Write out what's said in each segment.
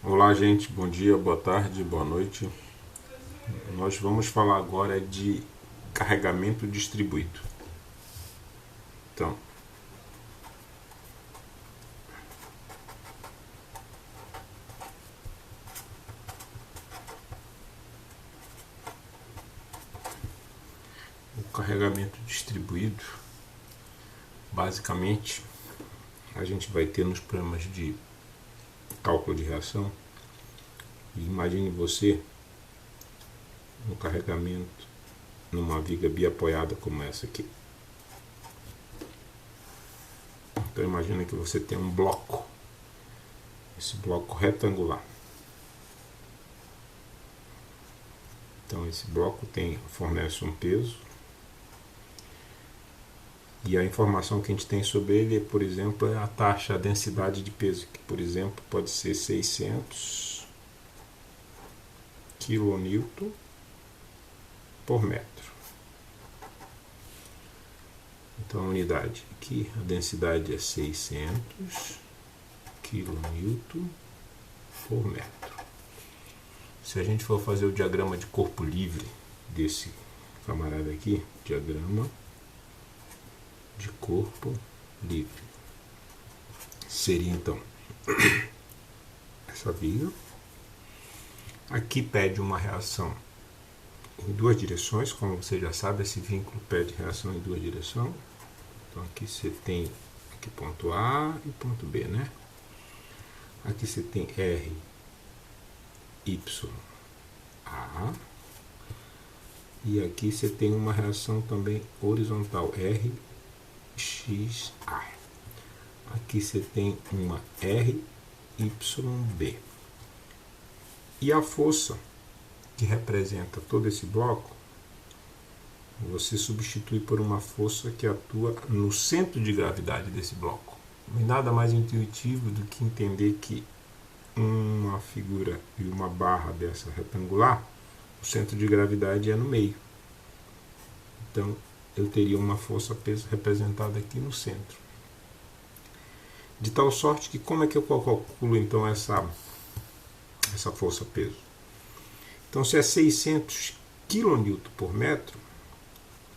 Olá, gente. Bom dia, boa tarde, boa noite. Nós vamos falar agora de carregamento distribuído. Então, o carregamento distribuído, basicamente, a gente vai ter nos programas de cálculo de reação. Imagine você um carregamento numa viga biapoiada como essa aqui. Então, imagine que você tem um bloco, esse bloco retangular. Então, esse bloco fornece um peso. E a informação que a gente tem sobre ele, por exemplo, é a taxa, a densidade de peso, que, por exemplo, pode ser 600 kN por metro. Então, a unidade aqui, a densidade é 600 kN por metro. Se a gente for fazer o diagrama de corpo livre desse camarada aqui, diagrama de corpo livre, seria então essa viga. Aqui pede uma reação em duas direções, como você já sabe, esse vínculo pede reação em duas direções. Então aqui você tem aqui ponto A e ponto B, né? Aqui você tem R, Y, A. E aqui você tem uma reação também horizontal, R, X, A. Aqui você tem uma R, Y, B. E a força que representa todo esse bloco, você substitui por uma força que atua no centro de gravidade desse bloco. Não é nada mais intuitivo do que entender que uma figura e uma barra dessa retangular, o centro de gravidade é no meio. Então, eu teria uma força peso representada aqui no centro. De tal sorte que como é que eu calculo então essa força peso? Então, se é 600 kN por metro,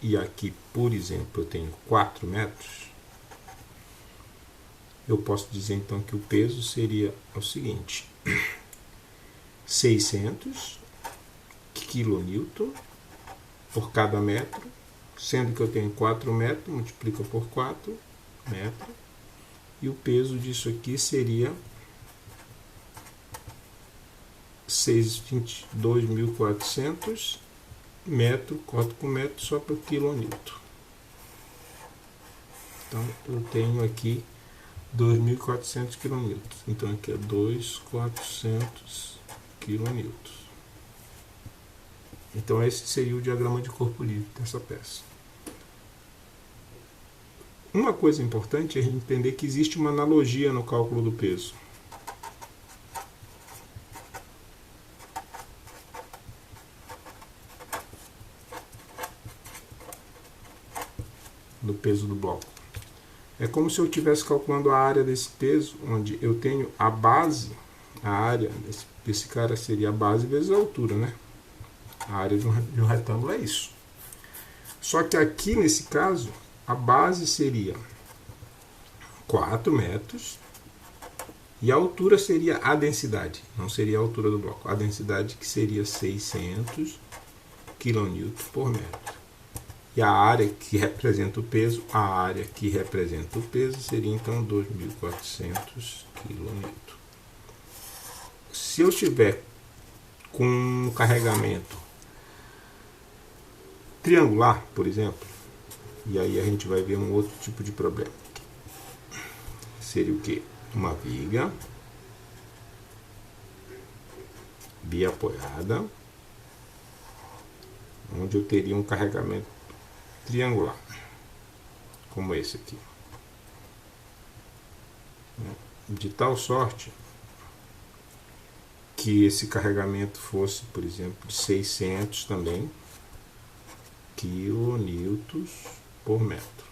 e aqui, por exemplo, eu tenho 4 metros, eu posso dizer então que o peso seria o seguinte: 600 kN por cada metro, sendo que eu tenho 4 metros, multiplica por 4 metros, e o peso disso aqui seria 22.400 metro, corto com metro só por quilonewton. Então eu tenho aqui 2.400 kN. Então aqui é 2.400 kN. Então esse seria o diagrama de corpo livre dessa peça. Uma coisa importante é entender que existe uma analogia no cálculo do peso. Do peso do bloco. É como se eu estivesse calculando a área desse peso, onde eu tenho a base, a área desse cara seria a base vezes a altura, né? A área de um retângulo é isso. Só que aqui, nesse caso, a base seria 4 metros e a altura seria a densidade, não seria a altura do bloco. A densidade que seria 600 kN por metro. E a área que representa o peso, seria então 2.400 kN. Se eu tiver com um carregamento triangular, por exemplo, e aí a gente vai ver um outro tipo de problema. Seria o que? Uma viga biapoiada, onde eu teria um carregamento triangular, como esse aqui. De tal sorte que esse carregamento fosse, por exemplo, de 600 também kilonewtons por metro.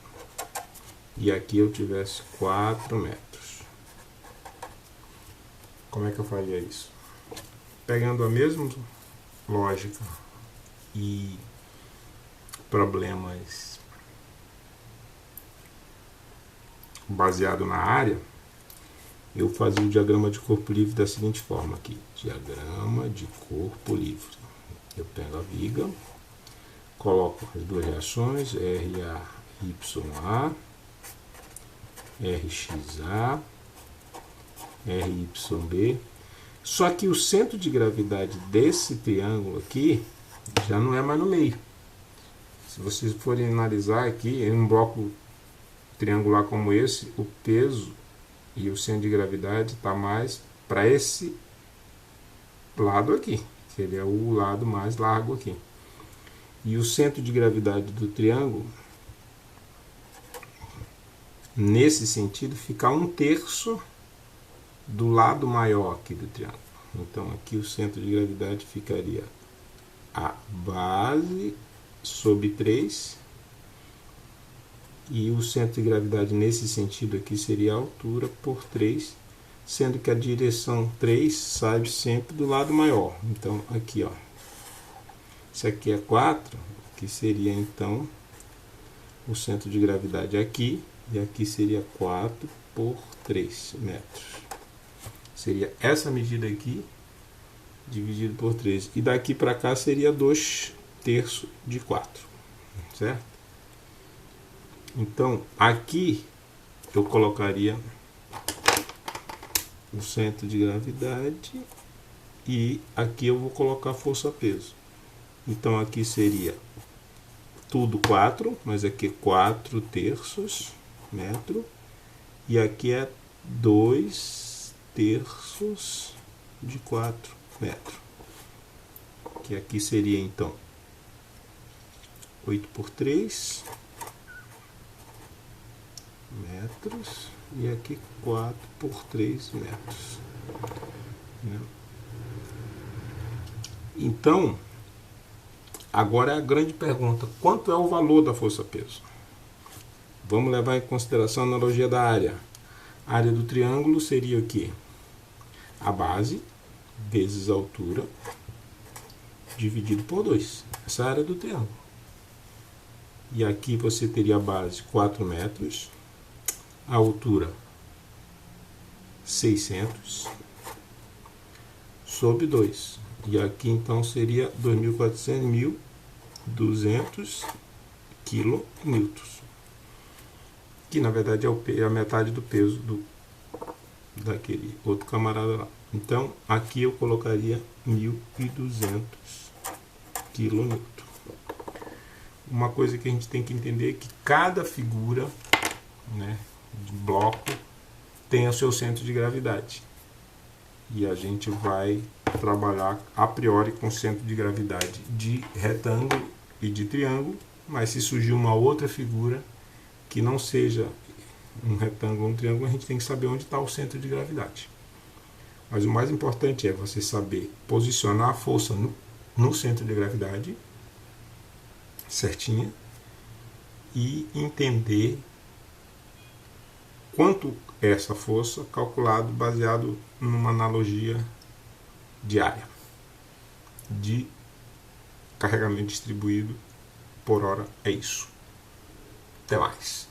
E aqui eu tivesse 4 metros. Como é que eu faria isso? Pegando a mesma lógica e problemas baseado na área, eu fazia o diagrama de corpo livre da seguinte forma aqui. Diagrama de corpo livre. Eu pego a viga, coloco as duas reações, RAYA, RXA, RYB. Só que o centro de gravidade desse triângulo aqui já não é mais no meio. Se vocês forem analisar aqui, em um bloco triangular como esse, o peso e o centro de gravidade está mais para esse lado aqui, que ele é o lado mais largo aqui. E o centro de gravidade do triângulo, nesse sentido, fica 1/3 do lado maior aqui do triângulo. Então aqui o centro de gravidade ficaria a base sobre 3, e o centro de gravidade nesse sentido aqui seria a altura por 3, sendo que a direção 3 sai sempre do lado maior. Então aqui, ó, isso aqui é 4, que seria então o centro de gravidade aqui, e aqui seria 4 por 3 metros. Seria essa medida aqui, dividido por 3. E daqui para cá seria 2/3 de 4, certo? Então, aqui eu colocaria o centro de gravidade e aqui eu vou colocar força-peso. Então, aqui seria tudo 4, mas aqui é 4/3 metro. E aqui é 2/3 de 4 metros. Que aqui seria, então, 8 por 3 metros. E aqui 4 por 3 metros. Então, agora é a grande pergunta: quanto é o valor da força-peso? Vamos levar em consideração a analogia da área. A área do triângulo seria o quê? A base vezes a altura dividido por 2. Essa é a área do triângulo. E aqui você teria a base 4 metros, a altura 600 sobre 2. E aqui então seria 2.400, 1.200 quilonewtons, que na verdade é a metade do peso daquele outro camarada lá. Então aqui eu colocaria 1.200 quilonewtons. Uma coisa que a gente tem que entender é que cada figura, né, de bloco tem o seu centro de gravidade. E a gente vai trabalhar a priori com centro de gravidade de retângulo e de triângulo, mas se surgir uma outra figura que não seja um retângulo ou um triângulo, a gente tem que saber onde está o centro de gravidade. Mas o mais importante é você saber posicionar a força no centro de gravidade certinha e entender quanto é essa força, calculado baseado numa analogia de área de carregamento distribuído por hora. É isso. Até mais.